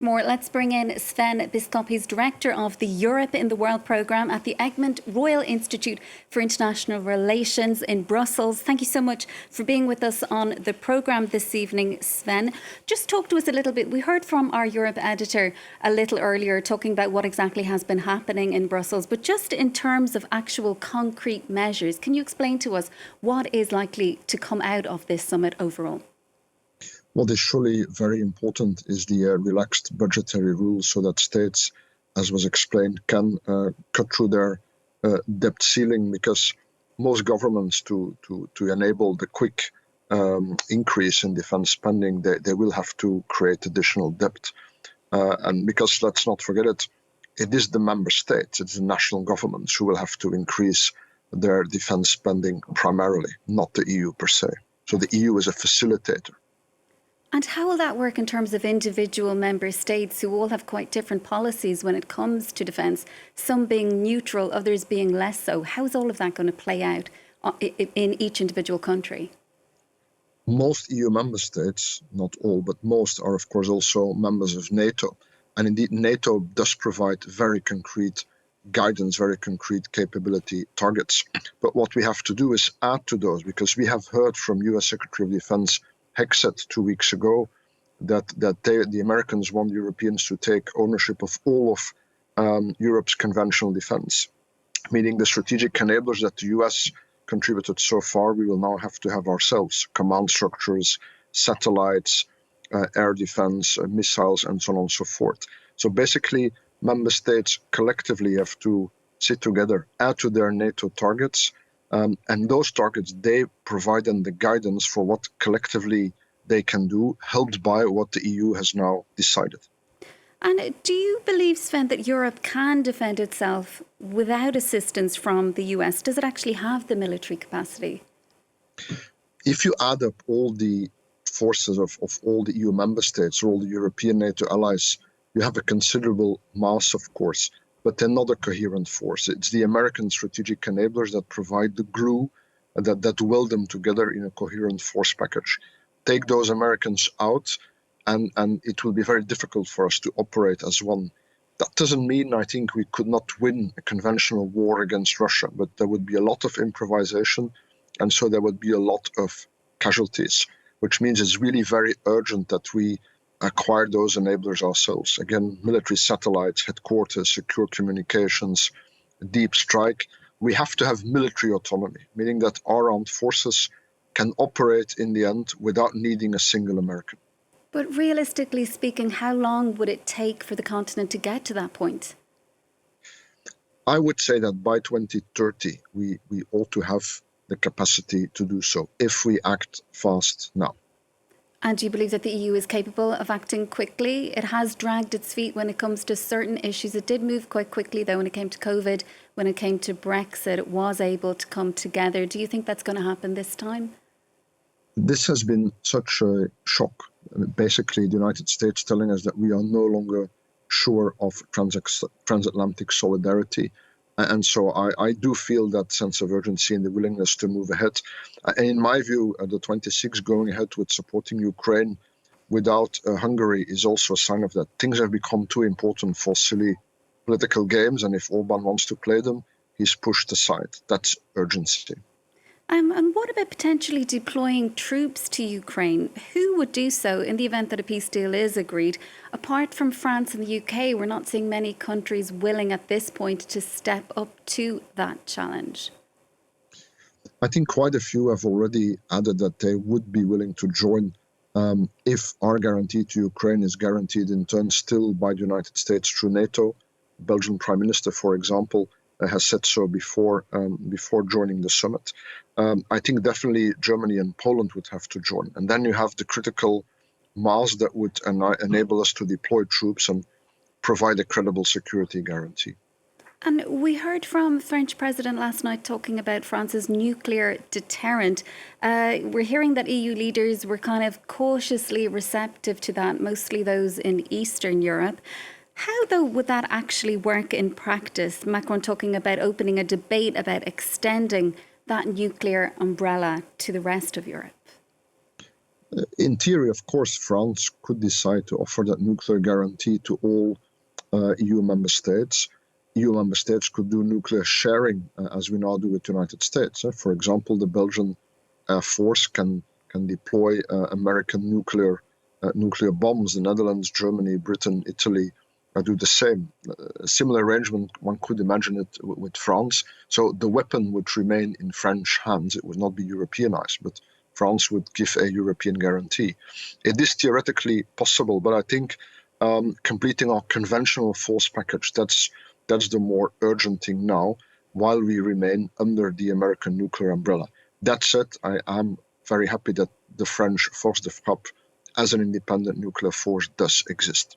More. Let's bring in Sven Biscop. He's Director of the Europe in the World programme at the Egmont Royal Institute for International Relations in Brussels. Thank you so much for being with us on the programme this evening, Sven. Just talk to us a little bit. We heard from our Europe editor a little earlier talking about what exactly has been happening in Brussels, but just in terms of actual concrete measures, can you explain to us what is likely to come out of this summit overall? What is surely very important is the relaxed budgetary rules so that states, as was explained, can cut through their debt ceiling, because most governments, to enable the quick increase in defense spending, they will have to create additional debt. And because, let's not forget it, it is the member states, it's the national governments who will have to increase their defense spending primarily, not the EU per se. So the EU is a facilitator. And how will that work in terms of individual member states who all have quite different policies when it comes to defence, some being neutral, others being less so? How is all of that going to play out in each individual country? Most EU member states, not all, but most, are of course also members of NATO. And indeed, NATO does provide very concrete guidance, very concrete capability targets. But what we have to do is add to those, because we have heard from US Secretary of Defense Hexet 2 weeks ago that the Americans want Europeans to take ownership of all of Europe's conventional defense, meaning the strategic enablers that the US contributed so far, we will now have to have ourselves: command structures, satellites, air defense, missiles, and so on and so forth. So basically, member states collectively have to sit together, add to their NATO targets, and those targets, they provide them the guidance for what collectively they can do, helped by what the EU has now decided. And do you believe, Sven, that Europe can defend itself without assistance from the US? Does it actually have the military capacity? If you add up all the forces of all the EU member states, or all the European NATO allies, you have a considerable mass, of course, but they're not a coherent force. It's the American strategic enablers that provide the glue that weld them together in a coherent force package. Take those Americans out, and it will be very difficult for us to operate as one. That doesn't mean, I think, we could not win a conventional war against Russia, but there would be a lot of improvisation, and so there would be a lot of casualties, which means it's really very urgent that we acquire those enablers ourselves. Again, military satellites, headquarters, secure communications, deep strike. We have to have military autonomy, meaning that our armed forces can operate in the end without needing a single American. But realistically speaking, how long would it take for the continent to get to that point? I would say that by 2030, we ought to have the capacity to do so if we act fast now. And do you believe that the EU is capable of acting quickly? It has dragged its feet when it comes to certain issues. It did move quite quickly, though, when it came to COVID, when it came to Brexit. It was able to come together. Do you think that's going to happen this time? This has been such a shock. Basically, the United States telling us that we are no longer sure of transatlantic solidarity. And so I do feel that sense of urgency and the willingness to move ahead. And in my view, the 26 going ahead with supporting Ukraine without Hungary is also a sign of that. Things have become too important for silly political games, and if Orban wants to play them, he's pushed aside. That's urgency. And what about potentially deploying troops to Ukraine? Who would do so in the event that a peace deal is agreed? Apart from France and the UK, we're not seeing many countries willing at this point to step up to that challenge. I think quite a few have already added that they would be willing to join if our guarantee to Ukraine is guaranteed in turn still by the United States through NATO. Belgian Prime Minister, for example, has said so before joining the summit. I think definitely Germany and Poland would have to join. And then you have the critical mass that would enable us to deploy troops and provide a credible security guarantee. And we heard from French President last night talking about France's nuclear deterrent. We're hearing that EU leaders were kind of cautiously receptive to that, mostly those in Eastern Europe. How, though, would that actually work in practice? Macron talking about opening a debate about extending that nuclear umbrella to the rest of Europe. In theory, of course, France could decide to offer that nuclear guarantee to all EU member states. EU member states could do nuclear sharing, as we now do with the United States. For example, the Belgian Air Force can deploy American nuclear bombs. The Netherlands, Germany, Britain, Italy do the same. A similar arrangement, one could imagine it with France. So the weapon would remain in French hands. It would not be Europeanized, but France would give a European guarantee. It is theoretically possible, but I think completing our conventional force package, that's the more urgent thing now, while we remain under the American nuclear umbrella. That said, I am very happy that the French force de frappe as an independent nuclear force does exist.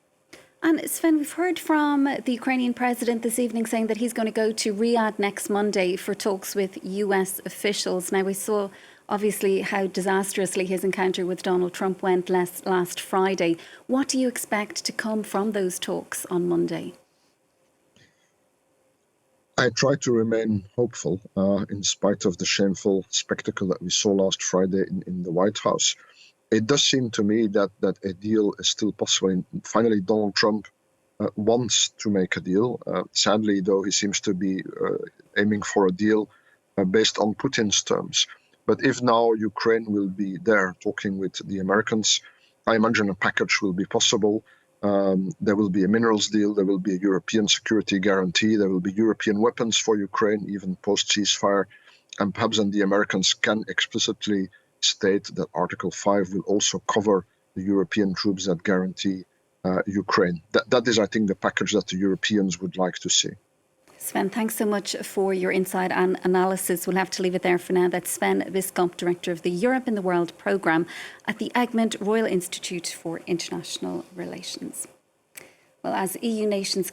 And Sven, we've heard from the Ukrainian president this evening saying that he's going to go to Riyadh next Monday for talks with US officials. Now, we saw obviously how disastrously his encounter with Donald Trump went last Friday. What do you expect to come from those talks on Monday? I try to remain hopeful in spite of the shameful spectacle that we saw last Friday in the White House. It does seem to me that a deal is still possible. And finally, Donald Trump wants to make a deal. Sadly, though, he seems to be aiming for a deal based on Putin's terms. But if now Ukraine will be there talking with the Americans, I imagine a package will be possible. There will be a minerals deal. There will be a European security guarantee. There will be European weapons for Ukraine, even post-ceasefire. And perhaps then the Americans can explicitly state that Article 5 will also cover the European troops that guarantee Ukraine. That is, I think, the package that the Europeans would like to see. Sven, thanks so much for your insight and analysis. We'll have to leave it there for now. That's Sven Biscop, Director of the Europe in the World Programme at the Egmont Royal Institute for International Relations. Well, as EU nations